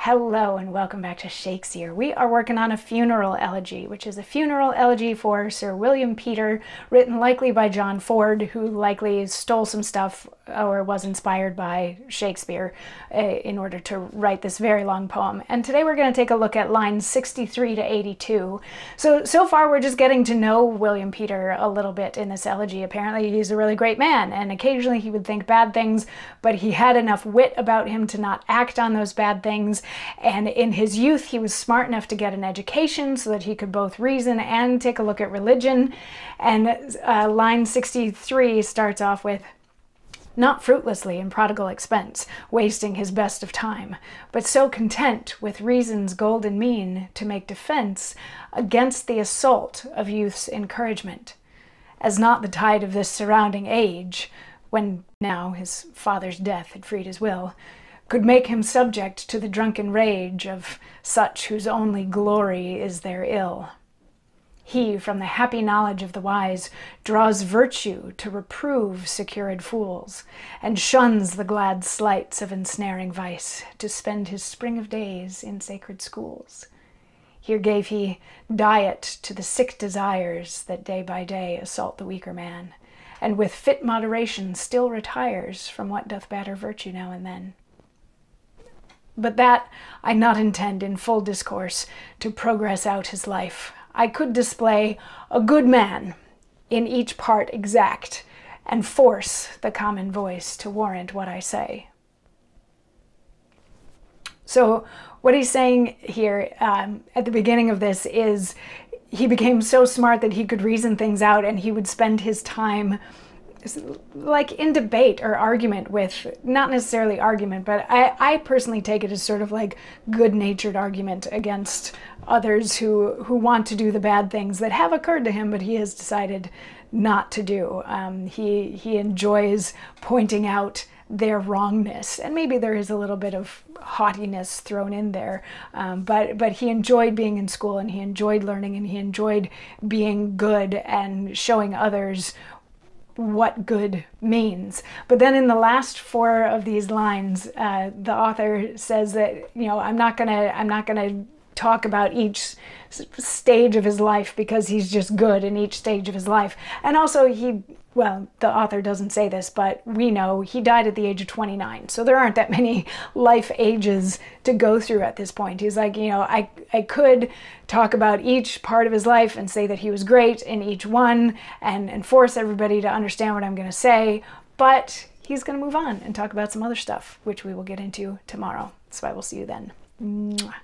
Hello and welcome back to Shakesyear. We are working on a funeral elegy, which is a funeral elegy for Sir William Peter, written likely by John Ford, who likely stole some stuff or was inspired by Shakespeare in order to write this very long poem. And today we're going to take a look at lines 63 to 82. So far we're just getting to know William Peter a little bit in this elegy. Apparently he's a really great man, and occasionally he would think bad things, but he had enough wit about him to not act on those bad things. And in his youth, he was smart enough to get an education so that he could both reason and take a look at religion. And line 63 starts off with, "Not fruitlessly in prodigal expense, wasting his best of time, but so content with reason's golden mean to make defense against the assault of youth's encouragement, as not the tide of this surrounding age, when now his father's death had freed his will, could make him subject to the drunken rage of such whose only glory is their ill. He, from the happy knowledge of the wise, draws virtue to reprove secured fools, and shuns the glad slights of ensnaring vice, to spend his spring of days in sacred schools. Here gave he diet to the sick desires that day by day assault the weaker man, and with fit moderation still retires from what doth batter virtue now and then. But that I not intend in full discourse to progress out his life. I could display a good man in each part exact, and force the common voice to warrant what I say." So what he's saying here at the beginning of this is he became so smart that he could reason things out, and he would spend his time like in debate or argument with, not necessarily argument, but I personally take it as sort of like good-natured argument against others who want to do the bad things that have occurred to him, but he has decided not to do. He enjoys pointing out their wrongness, and maybe there is a little bit of haughtiness thrown in there, but he enjoyed being in school, and he enjoyed learning, and he enjoyed being good and showing others what good means. But then in the last four of these lines, the author says that, I'm not gonna talk about each stage of his life because he's just good in each stage of his life. And also the author doesn't say this, but we know he died at the age of 29. So there aren't that many life ages to go through at this point. He's like, I could talk about each part of his life and say that he was great in each one and force everybody to understand what I'm going to say, but he's going to move on and talk about some other stuff, which we will get into tomorrow. So I will see you then. Mwah.